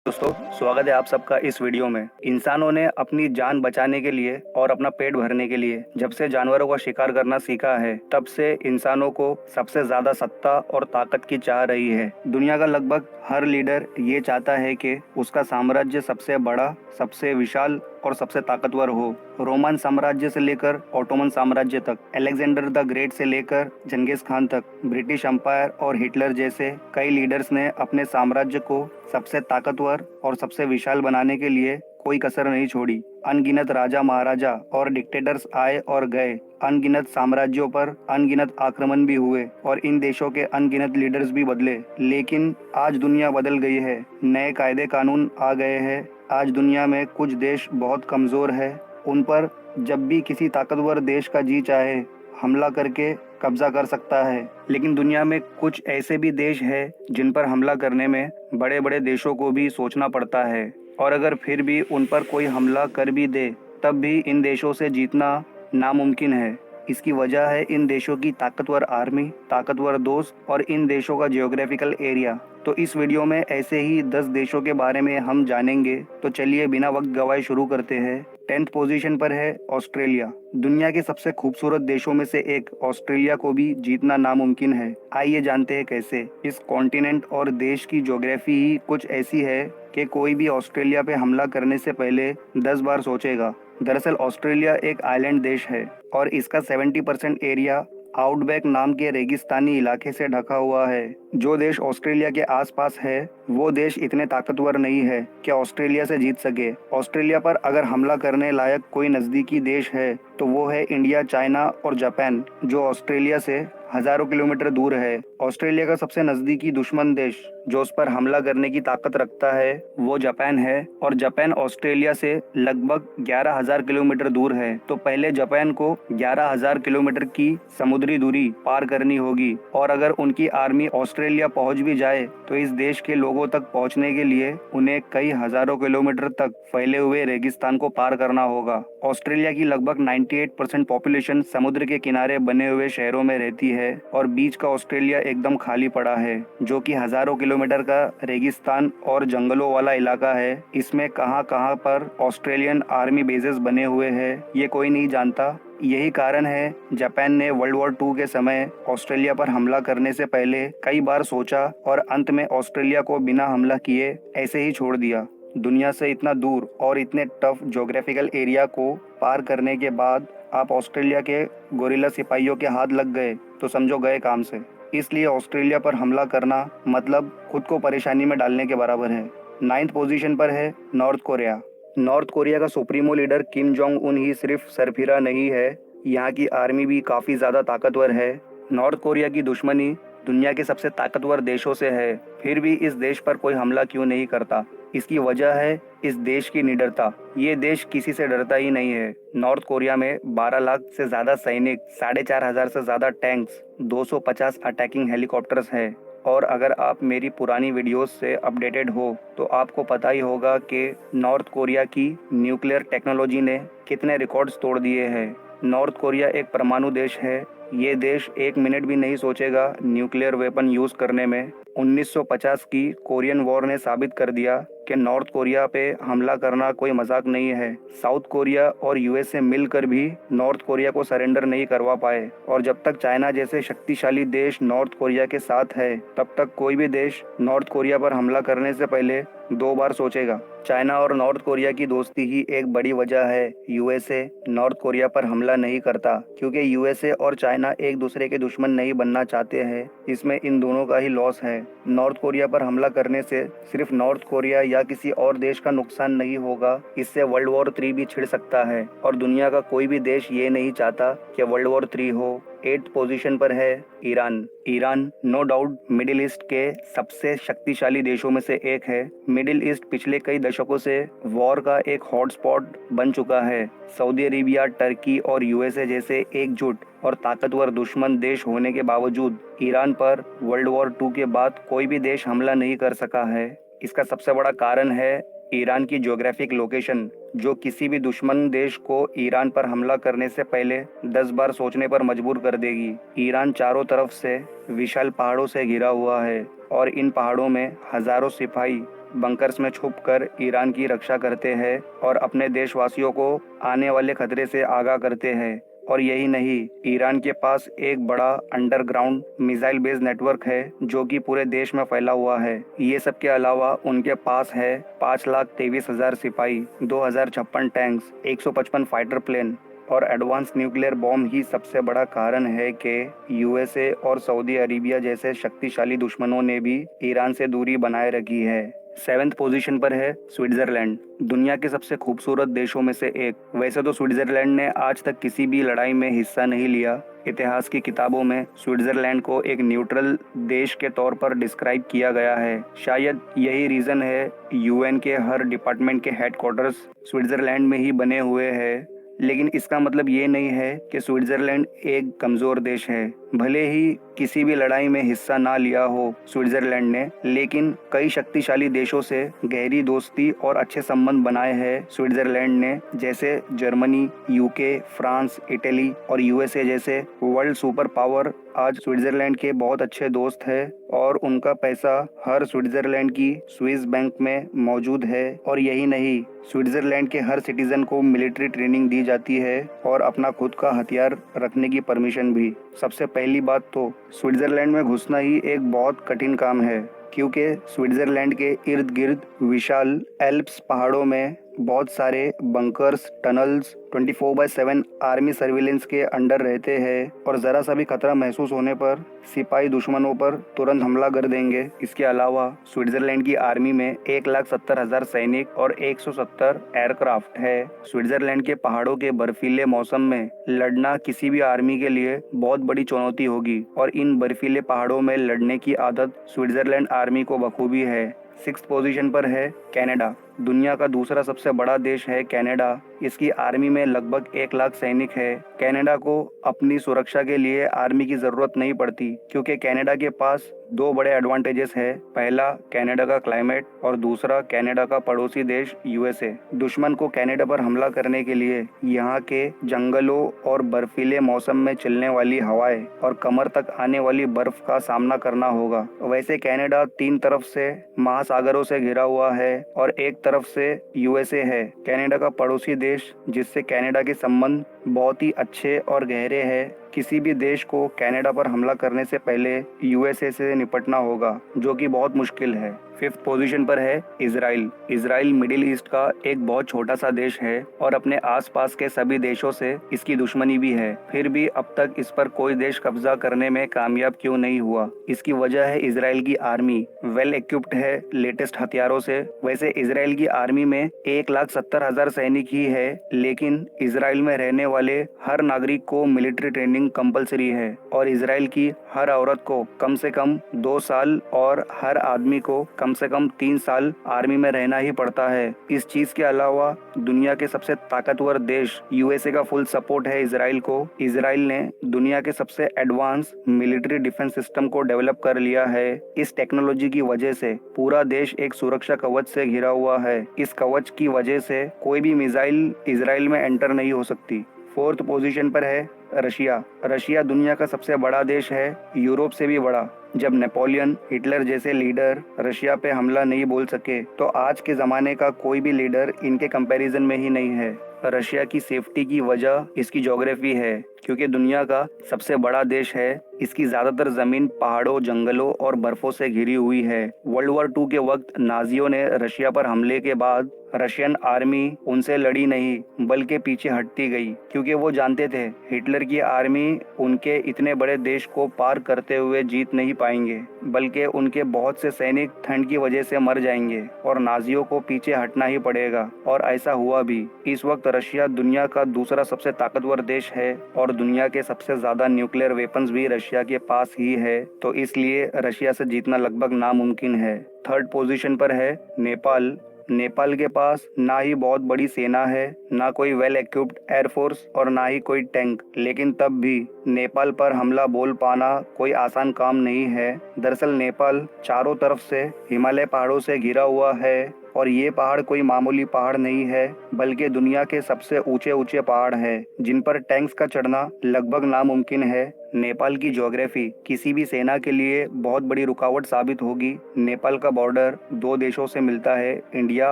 दोस्तों, स्वागत है आप सबका इस वीडियो में। इंसानों ने अपनी जान बचाने के लिए और अपना पेट भरने के लिए जब से जानवरों का शिकार करना सीखा है, तब से इंसानों को सबसे ज्यादा सत्ता और ताकत की चाह रही है। दुनिया का लगभग हर लीडर ये चाहता है कि उसका साम्राज्य सबसे बड़ा, सबसे विशाल और सबसे ताकतवर हो। रोमन साम्राज्य से लेकर ऑटोमन साम्राज्य तक, अलेक्जेंडर द ग्रेट से लेकर जंगीज खान तक, ब्रिटिश एम्पायर और हिटलर जैसे कई लीडर्स ने अपने साम्राज्य को सबसे ताकतवर और सबसे विशाल बनाने के लिए कोई कसर नहीं छोड़ी। अनगिनत राजा महाराजा और डिक्टेटर्स आए और गए, अनगिनत साम्राज्यों पर अनगिनत आक्रमण भी हुए और इन देशों के अनगिनत लीडर्स भी बदले। लेकिन आज दुनिया बदल गई है, नए कायदे कानून आ गए हैं। आज दुनिया में कुछ देश बहुत कमजोर है, उन पर जब भी किसी ताकतवर देश का जी चाहे हमला करके कब्जा कर सकता है। लेकिन दुनिया में कुछ ऐसे भी देश हैं जिन पर हमला करने में बड़े बड़े देशों को भी सोचना पड़ता है, और अगर फिर भी उन पर कोई हमला कर भी दे तब भी इन देशों से जीतना नामुमकिन है। इसकी वजह है इन देशों की ताकतवर आर्मी, ताकतवर दोस्त और इन देशों का जियोग्राफिकल एरिया। तो इस वीडियो में ऐसे ही 10 देशों के बारे में हम जानेंगे। तो चलिए बिना वक्त गवाए शुरू करते हैं। 10th पोजीशन पर है ऑस्ट्रेलिया। दुनिया के सबसे खूबसूरत देशों में से एक ऑस्ट्रेलिया को भी जीतना नामुमकिन है। आइए जानते हैं कैसे। इस कॉन्टिनेंट और देश की ज्योग्राफी ही कुछ ऐसी है कि कोई भी ऑस्ट्रेलिया पे हमला करने से पहले 10 बार सोचेगा। दरअसल ऑस्ट्रेलिया एक आइलैंड देश है और इसका 70% एरिया आउटबैक नाम के रेगिस्तानी इलाके से ढका हुआ है। जो देश ऑस्ट्रेलिया के आसपास है वो देश इतने ताकतवर नहीं है कि ऑस्ट्रेलिया से जीत सके। ऑस्ट्रेलिया पर अगर हमला करने लायक कोई नज़दीकी देश है तो वो है इंडिया, चाइना और जापान, जो ऑस्ट्रेलिया से हजारों किलोमीटर दूर है। ऑस्ट्रेलिया का सबसे नज़दीकी दुश्मन देश जो उस पर हमला करने की ताकत रखता है वो जापान है, और जापान ऑस्ट्रेलिया से लगभग 11,000 किलोमीटर दूर है। तो पहले जापान को 11,000 किलोमीटर की समुद्री दूरी पार करनी होगी, और अगर उनकी आर्मी ऑस्ट्रेलिया पहुंच भी जाए तो इस देश के लोगों तक पहुंचने के लिए उन्हें कई हजारों किलोमीटर तक फैले हुए रेगिस्तान को पार करना होगा। ऑस्ट्रेलिया की लगभग 98% पॉपुलेशन समुद्र के किनारे बने हुए शहरों में रहती है और बीच का ऑस्ट्रेलिया एकदम खाली पड़ा है, जो कि हजारों किलोमीटर का रेगिस्तान और जंगलों वाला इलाका है। इसमें कहां कहां पर ऑस्ट्रेलियन आर्मी बेसेस बने हुए हैं ये कोई नहीं जानता। यही कारण है जापान ने वर्ल्ड वॉर 2 के समय ऑस्ट्रेलिया पर हमला करने से पहले कई बार सोचा और अंत में ऑस्ट्रेलिया को बिना हमला किए ऐसे ही छोड़ दिया। दुनिया से इतना दूर और इतने टफ ज्योग्राफिकल एरिया को पार करने के बाद आप ऑस्ट्रेलिया के गोरिल्ला सिपाहियों के हाथ लग गए तो समझो गए काम से। इसलिए ऑस्ट्रेलिया पर हमला करना मतलब खुद को परेशानी में डालने के बराबर है। 9th पोजीशन पर है नॉर्थ कोरिया। नॉर्थ कोरिया का supremo leader Kim Jong Un ही सिर्फ सरफिरा नहीं है, यहाँ की आर्मी भी काफ़ी ज़्यादा ताकतवर है। नॉर्थ कोरिया की दुश्मनी दुनिया के सबसे ताकतवर देशों से है, फिर भी इस देश पर कोई हमला क्यों नहीं करता? इसकी वजह है इस देश की निडरता। ये देश किसी से डरता ही नहीं है। नॉर्थ कोरिया में 12 लाख से ज़्यादा सैनिक, 4,500 से ज़्यादा टैंक्स, 250 अटैकिंग हेलीकॉप्टर्स है। और अगर आप मेरी पुरानी वीडियोस से अपडेटेड हो तो आपको पता ही होगा कि नॉर्थ कोरिया की न्यूक्लियर टेक्नोलॉजी ने कितने रिकॉर्ड्स तोड़ दिए हैं। नॉर्थ कोरिया एक परमाणु देश है। ये देश एक मिनट भी नहीं सोचेगा न्यूक्लियर वेपन यूज़ करने में। 1950 की कोरियन वॉर ने साबित कर दिया कि नॉर्थ कोरिया पे हमला करना कोई मजाक नहीं है। साउथ कोरिया और यूएसए मिलकर भी नॉर्थ कोरिया को सरेंडर नहीं करवा पाए, और जब तक चाइना जैसे शक्तिशाली देश नॉर्थ कोरिया के साथ है तब तक कोई भी देश नॉर्थ कोरिया पर हमला करने से पहले 2 बार सोचेगा। चाइना और नॉर्थ कोरिया की दोस्ती ही एक बड़ी वजह है यूएसए नॉर्थ कोरिया पर हमला नहीं करता, क्योंकि यूएसए और चाइना एक दूसरे के दुश्मन नहीं बनना चाहते हैं। इसमें इन दोनों का ही लॉस है। नॉर्थ कोरिया पर हमला करने से सिर्फ नॉर्थ कोरिया या किसी और देश का नुकसान नहीं होगा, इससे वर्ल्ड वॉर 3 भी छिड़ सकता है, और दुनिया का कोई भी देश ये नहीं चाहता कि वर्ल्ड वॉर 3 हो। 8th पोजीशन पर है Iran. Iran no doubt Middle East के सबसे शक्तिशाली देशों में से एक है। मिडिल ईस्ट पिछले कई दशकों से वॉर का एक हॉटस्पॉट बन चुका है। सऊदी अरेबिया, टर्की और यूएसए जैसे एकजुट और ताकतवर दुश्मन देश होने के बावजूद ईरान पर वर्ल्ड वॉर 2 के बाद कोई भी देश हमला नहीं कर सका है। इसका सबसे बड़ा कारण है ईरान की ज्योग्राफिक लोकेशन, जो किसी भी दुश्मन देश को ईरान पर हमला करने से पहले 10 बार सोचने पर मजबूर कर देगी। ईरान चारों तरफ से विशाल पहाड़ों से घिरा हुआ है और इन पहाड़ों में हजारों सिपाही बंकर्स में छुपकर ईरान की रक्षा करते हैं और अपने देशवासियों को आने वाले खतरे से आगाह करते हैं। और यही नहीं, ईरान के पास एक बड़ा अंडरग्राउंड मिसाइल बेस्ड नेटवर्क है जो कि पूरे देश में फैला हुआ है। ये सब के अलावा उनके पास है 5,23,000 सिपाही, 2,056 टैंक्स, 155 फाइटर प्लेन और एडवांस न्यूक्लियर बॉम्ब ही सबसे बड़ा कारण है कि यूएसए और सऊदी अरेबिया जैसे शक्तिशाली दुश्मनों ने भी ईरान से दूरी बनाए रखी है। 7th पोजीशन पर है स्विट्जरलैंड, दुनिया के सबसे खूबसूरत देशों में से एक। वैसे तो स्विट्जरलैंड ने आज तक किसी भी लड़ाई में हिस्सा नहीं लिया। इतिहास की किताबों में स्विट्जरलैंड को एक न्यूट्रल देश के तौर पर डिस्क्राइब किया गया है। शायद यही रीजन है यूएन के हर डिपार्टमेंट के हेडक्वार्टर्स स्विट्जरलैंड में ही बने हुए हैं। लेकिन इसका मतलब ये नहीं है कि स्विट्जरलैंड एक कमजोर देश है। भले ही किसी भी लड़ाई में हिस्सा ना लिया हो स्विट्जरलैंड ने, लेकिन कई शक्तिशाली देशों से गहरी दोस्ती और अच्छे संबंध बनाए हैं स्विट्जरलैंड ने, जैसे जर्मनी, यूके, फ्रांस, इटली और यूएसए जैसे वर्ल्ड सुपर पावर आज स्विट्जरलैंड के बहुत अच्छे दोस्त है और उनका पैसा हर स्विट्जरलैंड की स्विस बैंक में मौजूद है। और यही नहीं, स्विट्जरलैंड के हर सिटीजन को मिलिट्री ट्रेनिंग दी जाती है और अपना खुद का हथियार रखने की परमिशन भी। सबसे पहली बात तो स्विट्जरलैंड में घुसना ही एक बहुत कठिन काम है, क्योंकि स्विट्जरलैंड के इर्द गिर्द विशाल एल्प्स पहाड़ों में बहुत सारे बंकर्स, टनल्स 24/7 आर्मी सर्विलेंस के अंडर रहते हैं और जरा सा भी खतरा महसूस होने पर सिपाही दुश्मनों पर तुरंत हमला कर देंगे। इसके अलावा स्विट्जरलैंड की आर्मी में 1,70,000 सैनिक और 170 एयरक्राफ्ट है। स्विट्जरलैंड के पहाड़ों के बर्फीले मौसम में लड़ना किसी भी आर्मी के लिए बहुत बड़ी चुनौती होगी और इन बर्फीले पहाड़ों में लड़ने की आदत स्विट्जरलैंड आर्मी को बखूबी है। 6th पोजीशन पर है कनाडा, दुनिया का दूसरा सबसे बड़ा देश है कनाडा। इसकी आर्मी में लगभग 1 लाख सैनिक है। कनाडा को अपनी सुरक्षा के लिए आर्मी की जरूरत नहीं पड़ती, क्योंकि कनाडा के पास 2 बड़े एडवांटेजेस है। पहला, कनाडा का क्लाइमेट और दूसरा, कनाडा का पड़ोसी देश यूएसए। दुश्मन को कनाडा पर हमला करने के लिए यहाँ के जंगलों और बर्फीले मौसम में चलने वाली हवाएं और कमर तक आने वाली बर्फ का सामना करना होगा। वैसे कनाडा 3 तरफ से महासागरों से घिरा हुआ है और एक तरफ से यूएसए है, कनाडा का पड़ोसी देश, जिससे कनाडा के संबंध बहुत ही अच्छे और गहरे हैं। किसी भी देश को कनाडा पर हमला करने से पहले यूएसए से निपटना होगा, जो कि बहुत मुश्किल है। 5th पोजीशन पर है इजराइल। इजराइल मिडिल ईस्ट का एक बहुत छोटा सा देश है और अपने आसपास के सभी देशों से इसकी दुश्मनी भी है। फिर भी अब तक इस पर कोई देश कब्जा करने में कामयाब क्यों नहीं हुआ? इसकी वजह है इजराइल की आर्मी वेल इक्विप्ड है लेटेस्ट हथियारों से। वैसे इजराइल की आर्मी में 1,70,000 सैनिक ही है, लेकिन इजराइल में रहने वाले हर नागरिक को मिलिट्री ट्रेनिंग कंपलसरी है और इजराइल की हर औरत को कम से कम 2 साल और हर आदमी को कम से कम 3 साल आर्मी में रहना ही पड़ता है। इस चीज के अलावा दुनिया के सबसे ताकतवर देश यूएसए का फुल सपोर्ट है इजराइल को। इजराइल ने दुनिया के सबसे एडवांस मिलिट्री डिफेंस सिस्टम को डेवलप कर लिया है। इस टेक्नोलॉजी की वजह से पूरा देश एक सुरक्षा कवच से घिरा हुआ है। इस कवच की वजह से कोई भी मिसाइल इजराइल में एंटर नहीं हो सकती। 4th पोजीशन पर है रशिया। रशिया दुनिया का सबसे बड़ा देश है, यूरोप से भी बड़ा। जब नेपोलियन, हिटलर जैसे लीडर रशिया पे हमला नहीं बोल सके, तो आज के जमाने का कोई भी लीडर इनके कंपैरिजन में ही नहीं है। रशिया की सेफ्टी की वजह इसकी ज्योग्राफी है, क्योंकि दुनिया का सबसे बड़ा देश है। इसकी ज्यादातर जमीन पहाड़ों, जंगलों और बर्फों से घिरी हुई है। वर्ल्ड वॉर 2 के वक्त नाजियों ने रशिया पर हमले के बाद रशियन आर्मी उनसे लड़ी नहीं बल्कि पीछे हटती गई, क्योंकि वो जानते थे हिटलर की आर्मी उनके इतने बड़े देश को पार करते हुए जीत नहीं पाएंगे, बल्कि उनके बहुत से सैनिक ठंड की वजह से मर जाएंगे और नाजियों को पीछे हटना ही पड़ेगा। और ऐसा हुआ भी। इस वक्त रशिया दुनिया का दूसरा सबसे ताकतवर देश है और दुनिया के सबसे ज्यादा न्यूक्लियर वेपन्स भी रशिया के पास ही है, तो इसलिए रशिया से जीतना लगभग नामुमकिन है। 3rd पोजीशन पर है नेपाल। नेपाल के पास ना ही बहुत बड़ी सेना है, ना कोई वेल इक्विप्ड एयरफोर्स और ना ही कोई टैंक, लेकिन तब भी नेपाल पर हमला बोल पाना कोई आसान काम नहीं है। दरअसल नेपाल चारों तरफ से हिमालय पहाड़ों से घिरा हुआ है और ये पहाड़ कोई मामूली पहाड़ नहीं है, बल्कि दुनिया के सबसे ऊंचे ऊंचे पहाड़ हैं, जिन पर टैंक्स का चढ़ना लगभग नामुमकिन है। नेपाल की ज्योग्राफी किसी भी सेना के लिए बहुत बड़ी रुकावट साबित होगी। नेपाल का बॉर्डर दो देशों से मिलता है, इंडिया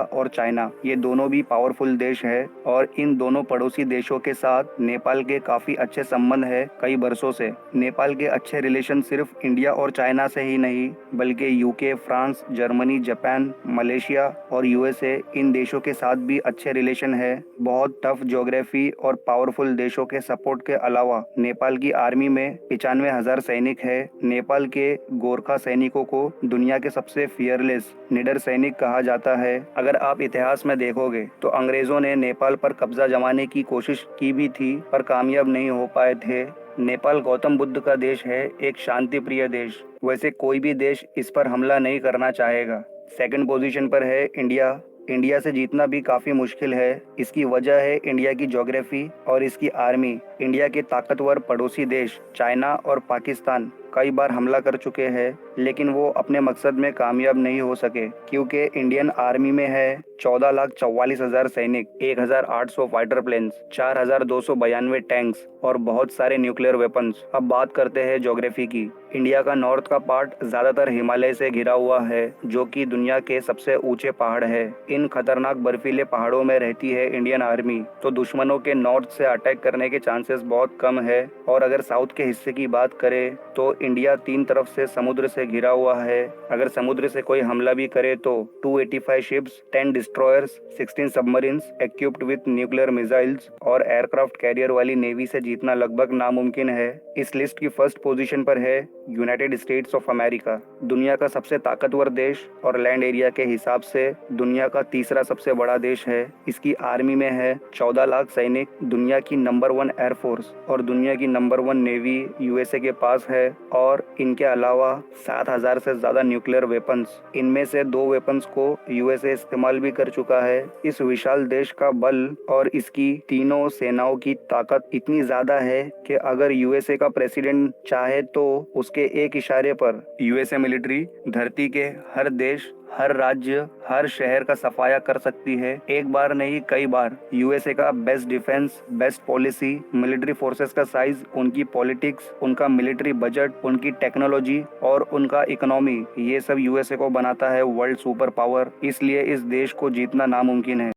और चाइना। ये दोनों भी पावरफुल देश है और इन दोनों पड़ोसी देशों के साथ नेपाल के काफी अच्छे संबंध है कई वर्षों से। नेपाल के अच्छे रिलेशन सिर्फ इंडिया और चाइना से ही नहीं बल्कि UK, France, Germany, Japan, Malaysia और यूएसए इन देशों के साथ भी अच्छे रिलेशन है। बहुत टफ ज्योग्राफी और पावरफुल देशों के सपोर्ट के अलावा नेपाल की आर्मी में 95,000 सैनिक है। नेपाल के गोरखा सैनिकों को दुनिया के सबसे फियरलेस निडर सैनिक कहा जाता है। अगर आप इतिहास में देखोगे तो अंग्रेजों ने नेपाल पर कब्जा जमाने की कोशिश की भी थी पर कामयाब नहीं हो पाए थे। नेपाल गौतम बुद्ध का देश है, एक शांति प्रिय देश। वैसे कोई भी देश इस पर हमला नहीं करना चाहेगा। सेकंड पोजीशन पर है इंडिया। इंडिया से जीतना भी काफी मुश्किल है। इसकी वजह है इंडिया की ज्योग्राफी और इसकी आर्मी। इंडिया के ताकतवर पड़ोसी देश चाइना और पाकिस्तान कई बार हमला कर चुके हैं लेकिन वो अपने मकसद में कामयाब नहीं हो सके क्योंकि इंडियन आर्मी में है 14,44,000 सैनिक, 1,800 फाइटर प्लेन्स, 4,292 टैंक्स और बहुत सारे न्यूक्लियर वेपन्स। अब बात करते हैं ज्योग्राफी की। इंडिया का नॉर्थ का पार्ट ज्यादातर हिमालय से घिरा हुआ है जो कि दुनिया के सबसे ऊंचे पहाड़ है। इन खतरनाक बर्फीले पहाड़ों में रहती है इंडियन आर्मी, तो दुश्मनों के नॉर्थ से अटैक करने के चांसेस बहुत कम है। और अगर साउथ के हिस्से की बात करें तो इंडिया तीन तरफ से समुद्र से घिरा हुआ है। अगर समुद्र से कोई हमला भी करे तो 285 ships, 10 destroyers, 16 submarines equipped with nuclear missiles और एयरक्राफ्ट कैरियर वाली नेवी से जीतना लगभग नामुमकिन है। इस लिस्ट की फर्स्ट पोजीशन पर है यूनाइटेड स्टेट्स ऑफ अमेरिका, दुनिया का सबसे ताकतवर देश और लैंड एरिया के हिसाब से दुनिया का तीसरा सबसे बड़ा देश है। इसकी आर्मी में है 14 लाख सैनिक, दुनिया की नंबर 1 एयरफोर्स और दुनिया की नंबर 1 नेवी यूएसए के पास है और इनके अलावा 7,000 से ज्यादा न्यूक्लियर वेपन्स। इनमें से 2 वेपन्स को यूएसए इस्तेमाल भी कर चुका है। इस विशाल देश का बल और इसकी तीनों सेनाओं की ताकत इतनी ज्यादा है कि अगर यूएसए का प्रेसिडेंट चाहे तो उसके एक इशारे पर यूएसए मिलिट्री धरती के हर देश, हर राज्य, हर शहर का सफाया कर सकती है। एक बार नहीं कई बार। यूएसए का best defence, best policy, military forces का साइज, उनकी पॉलिटिक्स, उनका मिलिट्री बजट, उनकी टेक्नोलॉजी और उनका इकोनॉमी, ये सब यूएसए को बनाता है वर्ल्ड सुपर पावर। इसलिए इस देश को जीतना नामुमकिन है।